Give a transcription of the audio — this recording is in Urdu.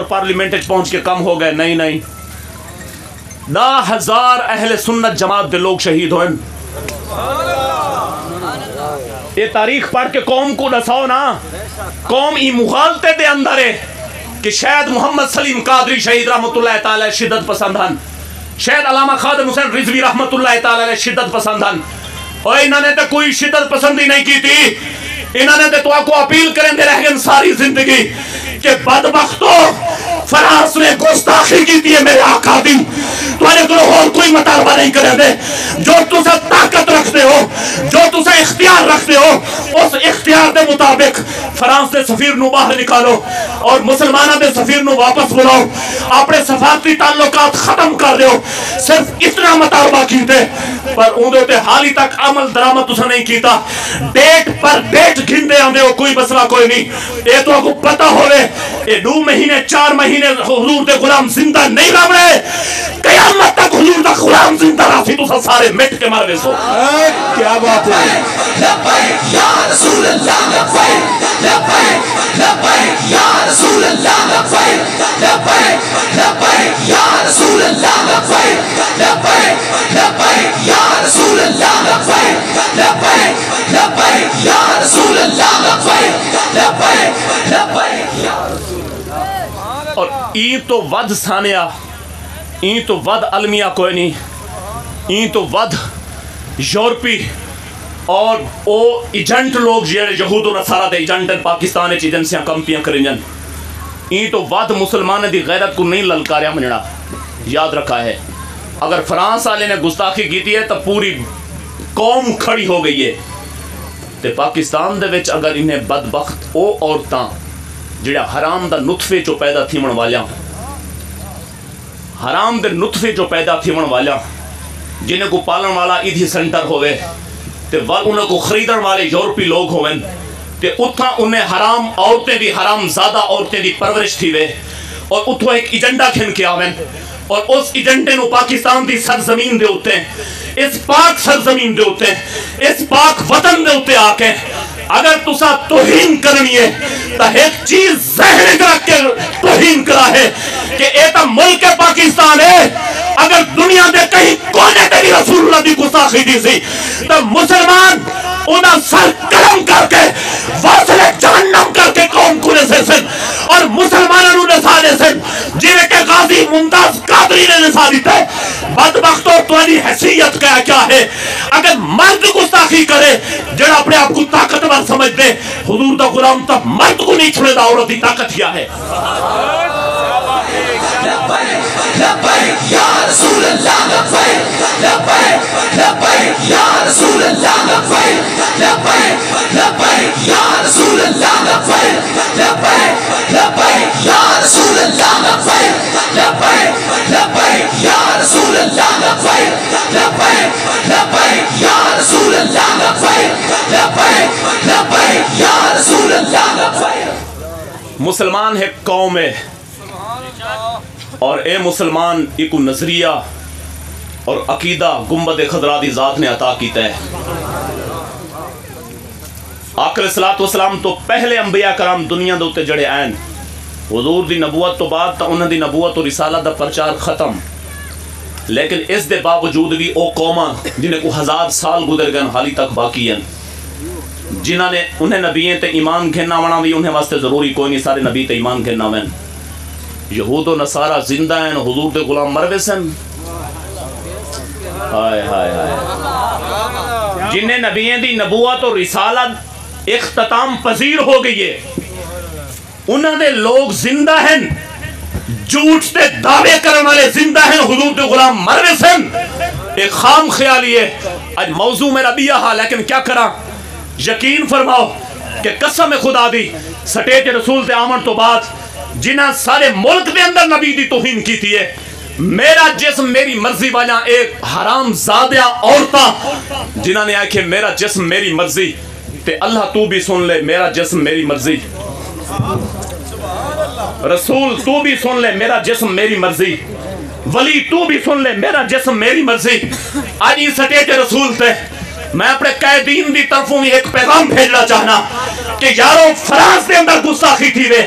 پارلیمنٹ پہنچ کے کم ہو گئے، نہیں نہیں، 10,000 اہل سنت جماعت دے لوگ شہید ہوئے. یہ تاریخ پڑھ کے قوم کو دساؤ نا، قوم ای مغالطے دے اندر ہے کہ شاید محمد سلیم قادری شہید رحمت اللہ تعالی شدت پسند ہن، شاید علامہ خادم حسین رضوی رحمت اللہ تعالی شدت پسند ہن. اور انہوں نے تو کوئی شدت پسندی نہیں کی تھی، انہوں نے تو آپ کو اپیل کریں دے رہ گئے ساری زندگی کہ بدبختو فرانس نے گستاخی کی تھی میرے آقا دی، تمہارے کو اور کوئی مطالبہ نہیں کرے دے. جو تُسے طاقت رکھتے ہو، جو تُسے اختیار رکھتے ہو، اس اختیار دے مطابق فرانس دے سفیر نو باہر نکالو اور مسلمانہ دے سفیر نو واپس بلاؤ، اپنے سفارتی تعلقات ختم کر دیو. صرف اتنا مطالبہ کیتے پر اندھے تے حالی تک عمل درامت تُسے نہیں کیتا. ڈیٹ پر ڈیٹ گھن دے آندے ہو، کوئی مسئلہ کوئی نہیں. اے تو آپ کو پتہ ہوئے اے 2 مہینے 4 مہینے حضور دے غلام زندہ نہیں رہ رہے، قیامت تک حضور دا غلام زندہ رہا تو سارے مٹ کے مر گئے. سو کیا بات ہے. لبیک یا رسول اللہ، لبیک لبیک لبیک یا رسول اللہ، لبیک لبیک لبیک یا رسول اللہ، لبیک لبیک لبیک یا رسول اللہ، لبیک لبیک لبیک یا رسول اللہ، لبیک لبیک لبیک یا رسول اللہ. اور این تو ود ثانیہ، این تو ود علمیہ کوئی نہیں، این تو ود یورپی اور او ایجنٹ لوگ جیڑے یہود و نصارہ دے ایجنٹ پاکستان ایجنسیاں کمپیاں کریں جن، این تو ود مسلمان دی غیرت کو نہیں للکاریا مننا. یاد رکھا ہے اگر فرانس والے نے گستاخی کی ہے تو پوری قوم کھڑی ہو گئی ہے. تے پاکستان دے وچ اگر انہیں بدبخت او عورتاں جڑا حرام دا نطفے جو پیدا تھیمن والیاں، حرام دے نطفے جو پیدا تھیمن والیاں، جنہیں کو پالن والا ادھی سنٹر ہوئے تے انہیں کو خریدن والے یورپی لوگ ہوئے تے اتھا انہیں حرام عورتیں دی، حرام زادہ عورتیں دی پرورش تھی وے اور اتھو ایک ایجنڈا کھن کے آویں اور اس ایجنڈے نو پاکستان دی سرزمین دے ہوتے ہیں، اس پاک سرزمین دے ہوتے ہیں، اس پاک وطن دے ہوتے آکے اگر تسا توہین کرنی ہے تو ایک چیز ذہن رکھ کے توہین کرا ہے کہ ایتا ملک پاکستان ہے. اگر دنیا دے کہیں کونے تے بھی رسول اللہ دی گستاخی دی سی تو مسلمان انہاں سر قلم کر کے واصل جہنم کر کے قوم کو نسے سن اور مسلمانوں نسا دے سن جنہیں کہ غازی ممتاز قادری نے نسا دیتا ہے. بدبختوں تمہاری حیثیت کیا ہے؟ اگر مرد گستاخی کرے جڑا اپنے آپ کو طاقتور سمجھ دے، حضور دا غلام تب مرد کو نہیں چھوڑے دا عورت دی طاقت کیا ہے. لبیک یا رسول اللہ، لبیک لبیک لبیک یا رسول اللہ، لبیک لبیک لبیک یا رسول اللہ، لبیک لبیک لبیک یا رسول اللہ، لبیک لبیک لبیک یا رسول اللہ، لبیک لبیک لبیک یا رسول اللہ، لبیک لبیک لبیک یا رسول اللہ، لبیک. مسلمان ہے قوم ہے اور اے مسلمان ایک نظریہ اور عقیدہ گنبد خضرا دی ذات نے عطا کیتا ہے. آقا علیہ السلام تو پہلے انبیاء کرام دنیا دے اوتے جڑے آئے حضور دی نبوت تو بعد تا انہاں دی نبوت اور رسالت دا پرچار ختم، لیکن اس دے باوجود بھی او قوماں جنہیں کو 1000 سال گزر گئے حالی تک باقی ہیں، جنہاں نے انہیں نبییں تے ایمان گھننا ونا بھی انہیں واسطے ضروری کوئی نہیں سارے نبی تے ایمان گھننا وین. یہود و نصارہ زندہ ہیں، حضور دے غلام مروے سن. ہائے ہائے ہائے، جنہیں نبییں دی نبوت اور رسالت اختتام پذیر ہو گئی ہے انہاں دے لوگ زندہ ہیں، جھوٹ تے دعوے کرنے والے زندہ ہیں، حضور دے غلام مروے سن. ایک خام خیالی ہے آج موضوع میرا بھی یہاں، لیکن کیا کرا یقین فرماؤ کہ قسم خدا دی سٹیج رسول تے آمن تو بعد جنہ سارے ملک دے اندر نبی دی توہین کی تھی ہے، میرا جسم میری مرضی والا ایک حرام زادہ عورتاں جنہ نے آئے کہ میرا جسم میری مرضی تے اللہ تو بھی سن لے میرا جسم میری مرضی، رسول تو بھی سن لے میرا جسم میری مرضی، ولی تو بھی سن لے میرا جسم میری مرضی. آج یہ سٹیج رسول تے میں اپنے قائدین دی طرفوں میں ایک پیغام بھیجنا چاہنا کہ یارو فرانس دے اندر گستاخی تھی وے،